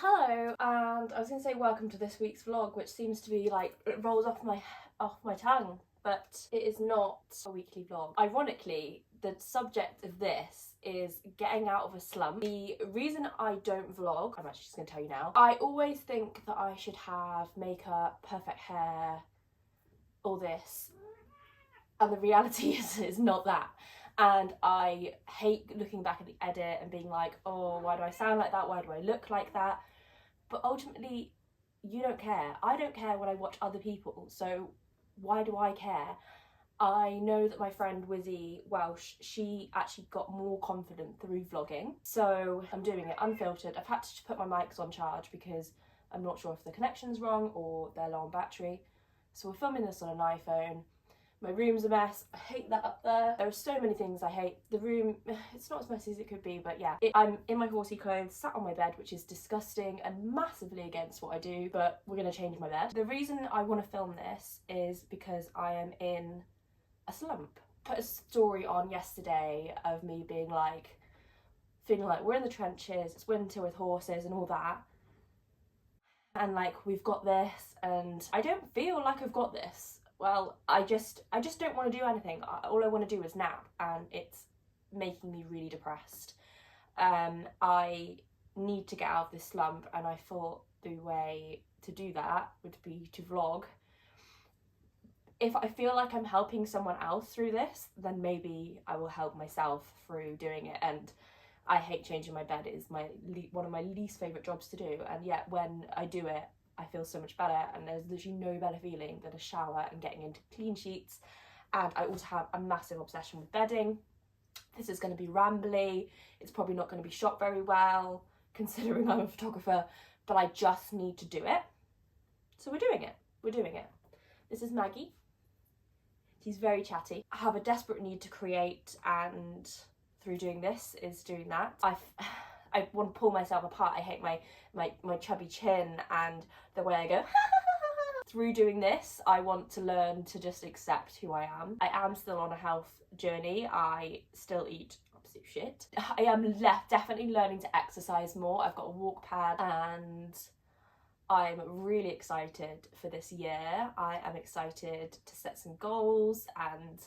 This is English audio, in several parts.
Hello, and I was going to say welcome to this week's vlog, which seems to be like, it rolls off my tongue, but it is not a weekly vlog. Ironically, the subject of this is getting out of a slump. The reason I don't vlog, I'm actually just going to tell you now. I always think that I should have makeup, perfect hair, all this, and the reality is not that. And I hate looking back at the edit and being like, oh, why do I sound like that? Why do I look like that? But ultimately, you don't care. I don't care when I watch other people, so why do I care? I know that my friend Wizzy Welsh, she actually got more confident through vlogging. So I'm doing it unfiltered. I've had to put my mics on charge because I'm not sure if the connection's wrong or they're low on battery. So we're filming this on an iPhone. My room's a mess. I hate that up there. There are so many things I hate. The room, it's not as messy as it could be, but yeah. I'm in my horsey clothes, sat on my bed, which is disgusting and massively against what I do, but we're gonna change my bed. The reason I want to film this is because I am in a slump. Put a story on yesterday of me being like, feeling like we're in the trenches, it's winter with horses and all that. And like, we've got this, and I don't feel like I've got this. Well, I just don't want to do anything. All I want to do is nap, and it's making me really depressed. I need to get out of this slump, and I thought the way to do that would be to vlog. If I feel like I'm helping someone else through this, then maybe I will help myself through doing it. And I hate changing my bed. It is one of my least favourite jobs to do, and yet when I do it, I feel so much better, and there's literally no better feeling than a shower and getting into clean sheets. And I also have a massive obsession with bedding. This is going to be rambly, it's probably not going to be shot very well considering I'm a photographer, but I just need to do it. So we're doing it. This is Maggie. She's very chatty. I have a desperate need to create, and through doing this is doing that. I want to pull myself apart. I hate my chubby chin and the way I go. Through doing this, I want to learn to just accept who I am. I am still on a health journey. I still eat absolute shit. I am definitely learning to exercise more. I've got a walk pad, and I'm really excited for this year. I am excited to set some goals and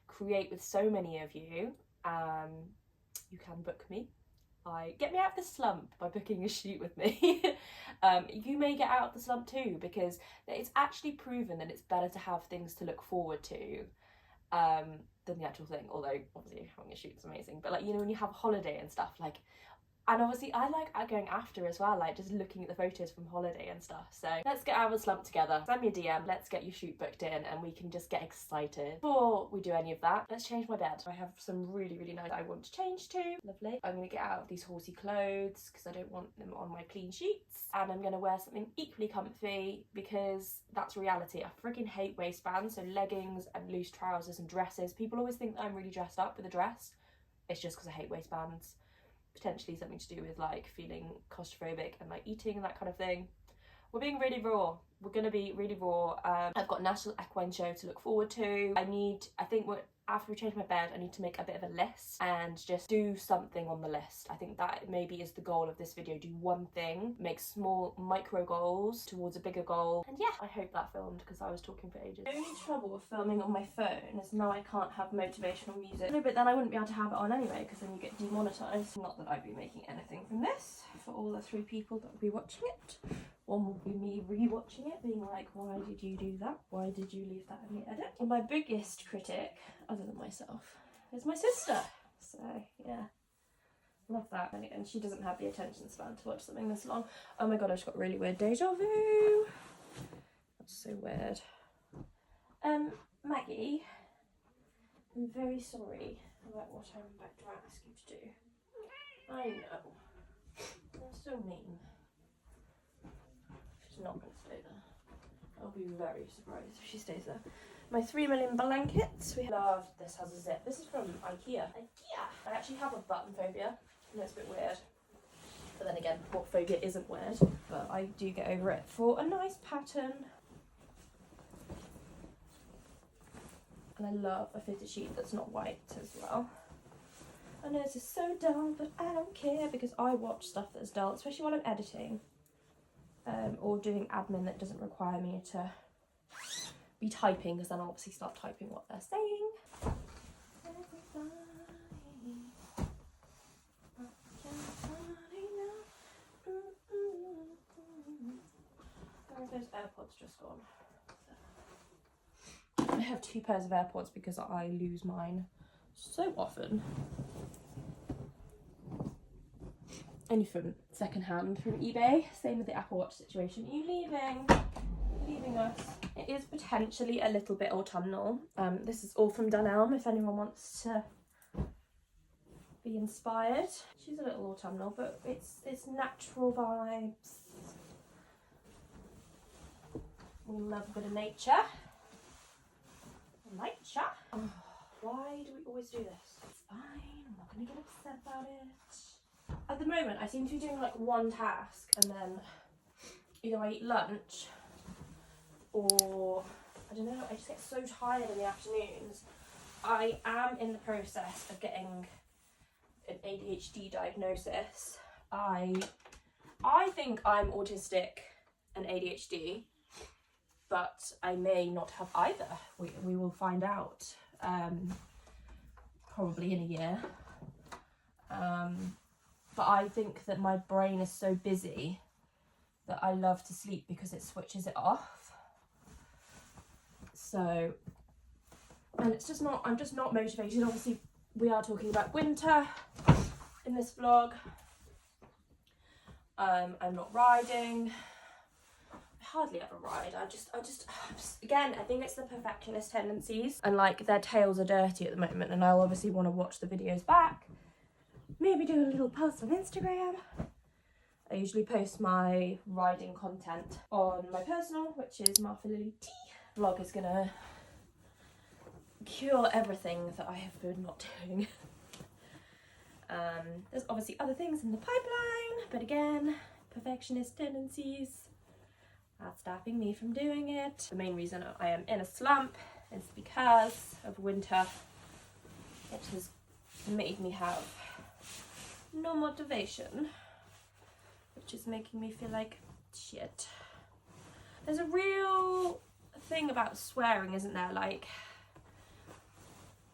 create with so many of you. You can book me. Get me out of the slump by booking a shoot with me. You may get out of the slump too, because it's actually proven that it's better to have things to look forward to than the actual thing. Although obviously having a shoot is amazing, but like, you know, when you have a holiday and stuff, like, and obviously I like going after as well, like just looking at the photos from holiday and stuff. So let's get out of the slump together. Send me a DM, let's get your shoot booked in, and we can just get excited. Before we do any of that, let's change my bed. I have some really nice I want to change to. Lovely. I'm gonna get out of these horsey clothes because I don't want them on my clean sheets, and I'm gonna wear something equally comfy because that's reality. I freaking hate waistbands, so leggings and loose trousers and dresses. People always think that I'm really dressed up with a dress. It's just because I hate waistbands. Potentially something to do with like feeling claustrophobic and like eating and that kind of thing. We're being really raw. We're gonna be really raw. I've got National Equine Show to look forward to. I think after we change my bed, I need to make a bit of a list and just do something on the list. I think that maybe is the goal of this video. Do one thing, make small micro goals towards a bigger goal. And yeah, I hope that filmed because I was talking for ages. The only trouble with filming on my phone is now I can't have motivational music. No, but then I wouldn't be able to have it on anyway because then you get demonetized. Not that I'd be making anything from this for all the 3 people that will be watching it. One will be me re-watching it, being like, why did you do that? Why did you leave that in the edit? And my biggest critic, other than myself, is my sister. So yeah, love that. And she doesn't have the attention span to watch something this long. Oh my god, I just got really weird deja vu. That's so weird. Maggie, I'm very sorry about what I'm about to ask you to do. I know. You're so mean. She's not going to stay there. I'll be very surprised if she stays there. My 3 million blankets. We love this has a zip. This is from IKEA. I actually have a button phobia. I know it's a bit weird. But then again, what phobia isn't weird? But I do get over it for a nice pattern. And I love a fitted sheet that's not white as well. I know this is so dull, but I don't care because I watch stuff that's dull, especially when I'm editing. or doing admin that doesn't require me to be typing, because then I'll obviously start typing what they're saying. Where have those AirPods just gone? I have 2 pairs of AirPods because I lose mine so often. Only from secondhand from eBay. Same with the Apple Watch situation. Are you leaving? Leaving us. It is potentially a little bit autumnal. This is all from Dunelm if anyone wants to be inspired. She's a little autumnal, but it's natural vibes. We love a bit of nature. Nature. Oh, why do we always do this? It's fine. I'm not going to get upset about it. At the moment, I seem to be doing like one task and then either I eat lunch or, I don't know, I just get so tired in the afternoons. I am in the process of getting an ADHD diagnosis. I think I'm autistic and ADHD, but I may not have either. We will find out probably in a year. But I think that my brain is so busy that I love to sleep because it switches it off. So, and it's just not, I'm just not motivated. Obviously, we are talking about winter in this vlog. I'm not riding. I hardly ever ride. I just again, I think it's the perfectionist tendencies, and like their tails are dirty at the moment, and I'll obviously want to watch the videos back. Maybe do a little post on Instagram. I usually post my riding content on my personal, which is Martha Lily T. Vlog is gonna cure everything that I have been not doing. There's obviously other things in the pipeline, but again, perfectionist tendencies are stopping me from doing it. The main reason I am in a slump is because of winter. It has made me have no motivation, which is making me feel like shit. There's a real thing about swearing, isn't there? Like,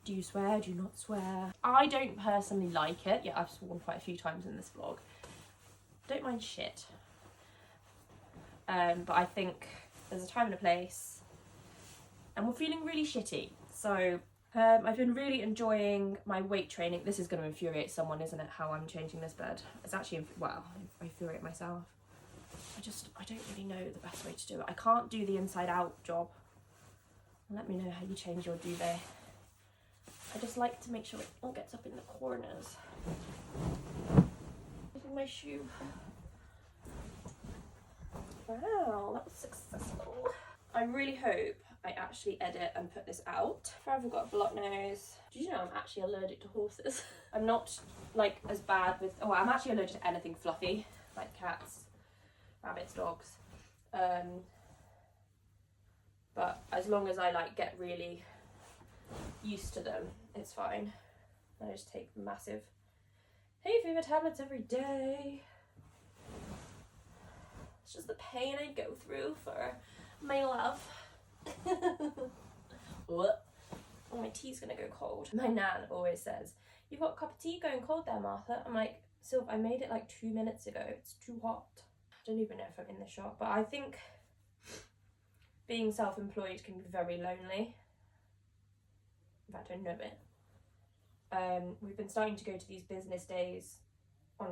do you swear? Do you not swear? I don't personally like it. Yeah, I've sworn quite a few times in this vlog. Don't mind shit. But I think there's a time and a place, and we're feeling really shitty. So I've been really enjoying my weight training. This is going to infuriate someone, isn't it? How I'm changing this bed. It's actually, well, I infuriate myself. I don't really know the best way to do it. I can't do the inside out job. Let me know how you change your duvet. I just like to make sure it all gets up in the corners. Look at my shoe. Wow, that was successful. I really hope I actually edit and put this out. Forever got a block nose. Did you know I'm actually allergic to horses? I'm not like as bad with, oh, I'm actually allergic to anything fluffy, like cats, rabbits, dogs. But as long as I like get really used to them, it's fine. I just take massive hay fever tablets every day. It's just the pain I go through for my love. What? Oh, my tea's gonna go cold. My nan always says, "You've got a cup of tea going cold there, Martha." I'm like, Sylv, I made it like 2 minutes ago. It's too hot. I don't even know if I'm in the shop, but I think being self-employed can be very lonely. In fact, I know it. We've been starting to go to these business days on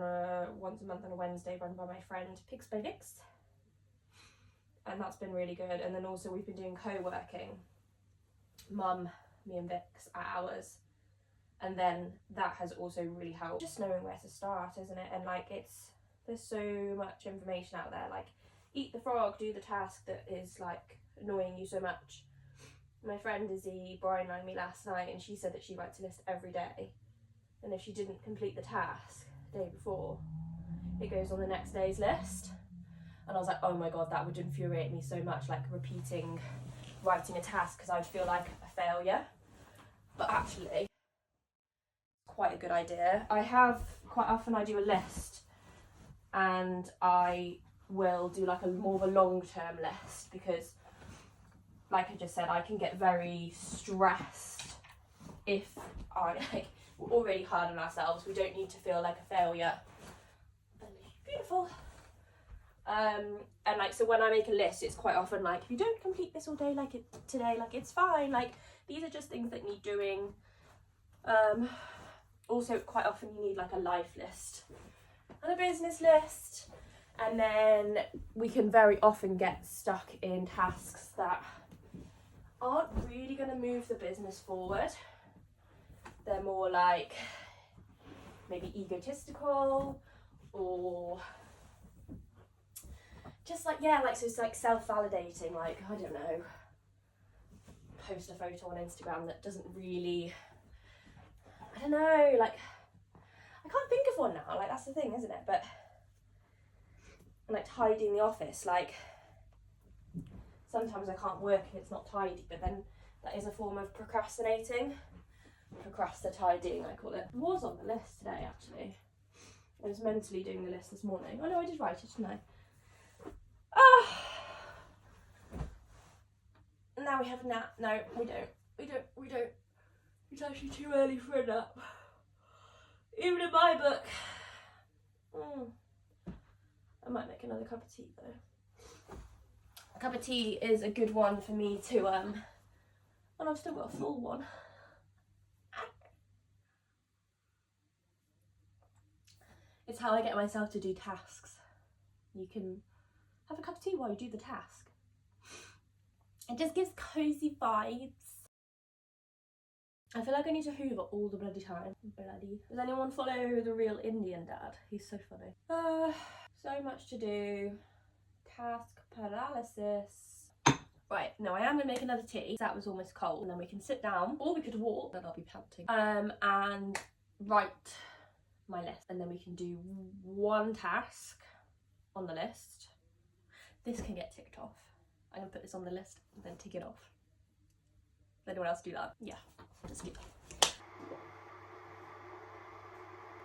once a month on a Wednesday, run by my friend Pigs by Vix, and that's been really good. And then also we've been doing co-working, Mum, me and Vix, at ours, and then that has also really helped. Just knowing where to start, isn't it? And like there's so much information out there, like eat the frog, do the task that is like annoying you so much. My friend Izzy Brian me last night, and she said that she writes a list every day, and if she didn't complete the task the day before, it goes on the next day's list. And I was like, oh my god, that would infuriate me so much, like writing a task, because I'd feel like a failure. But actually, quite a good idea. I have, quite often I do a list and I will do like a more of a long-term list, because like I just said, I can get very stressed if we're already hard on ourselves. We don't need to feel like a failure. Beautiful. And like, so when I make a list, it's quite often like, if you don't complete this all day today, like it's fine, like these are just things that need doing. Also quite often you need like a life list and a business list, and then we can very often get stuck in tasks that aren't really going to move the business forward. They're more like maybe egotistical, or just like, yeah, like, so it's like self-validating, like, I don't know, post a photo on Instagram that doesn't really, I don't know, like, I can't think of one now, like, that's the thing, isn't it? But, like, tidying the office, like, sometimes I can't work and it's not tidy, but then that is a form of procrastinating. Procrastitidying, I call it. It was on the list today, actually. I was mentally doing the list this morning. Oh no, I did write it, didn't I? Now we have a nap. No, we don't. It's actually too early for a nap. Even in my book. I might make another cup of tea though. A cup of tea is a good one for me to, and I've still got a full one. It's how I get myself to do tasks. You can have a cup of tea while you do the task. It just gives cozy vibes. I feel like I need to hoover all the bloody time. Does anyone follow The Real Indian Dad? He's so funny. So much to do. Task paralysis. Right, no, I am gonna make another tea. That was almost cold. And then we can sit down, or we could walk, then I'll be panting. And write my list. And then we can do one task on the list. This can get ticked off. I'm gonna put this on the list and then tick it off. Does anyone else do that? Yeah, just keep.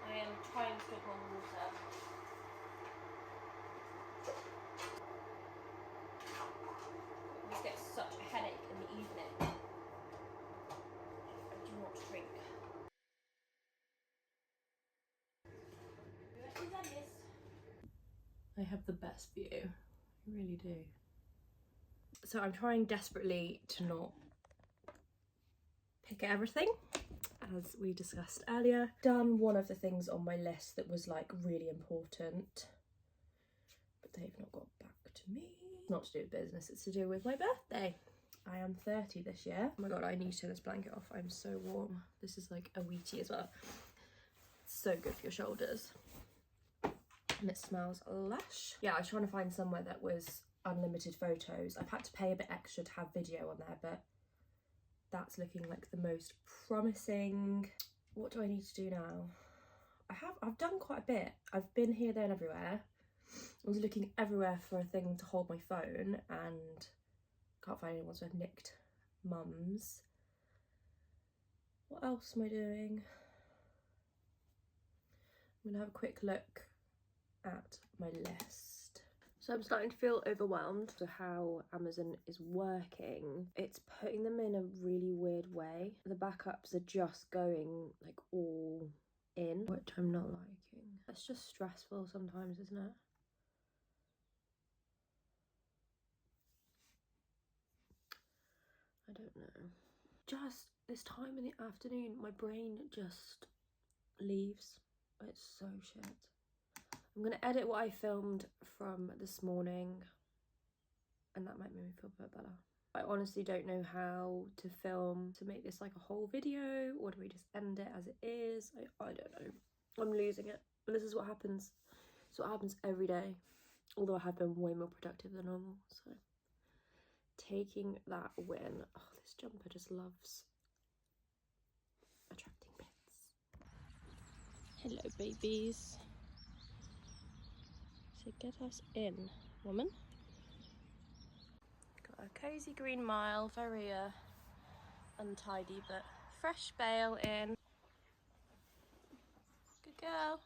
I am trying to drink more water. I just get such a headache in the evening. I do not drink. I have the best view. I really do. So I'm trying desperately to not pick at everything, as we discussed earlier. Done one of the things on my list that was like really important, but they've not got back to me. Not to do with business, it's to do with my birthday. I am 30 this year. Oh my god, I need to turn this blanket off. I'm so warm. This is like a wheatie as well. It's so good for your shoulders. And it smells lush. Yeah, I was trying to find somewhere that was unlimited photos. I've had to pay a bit extra to have video on there, but that's looking like the most promising. What do I need to do now? I've done quite a bit. I've been here, there and everywhere. I was looking everywhere for a thing to hold my phone and can't find anyone, so I've nicked mum's. What else am I doing? I'm gonna have a quick look at my list. So I'm starting to feel overwhelmed to how Amazon is working. It's putting them in a really weird way. The backups are just going like all in, which I'm not liking. It's just stressful sometimes, isn't it? I don't know. Just this time in the afternoon, my brain just leaves. It's so shit. I'm gonna edit what I filmed from this morning, and that might make me feel a bit better. I honestly don't know how to film to make this like a whole video, or do we just end it as it is? I don't know. I'm losing it. And this is what happens. It's what happens every day. Although I have been way more productive than normal, so taking that win. Oh, this jumper just loves attracting pets. Hello, babies. So get us in, woman. Got a cosy green mile, very untidy, but fresh bale in. Good girl.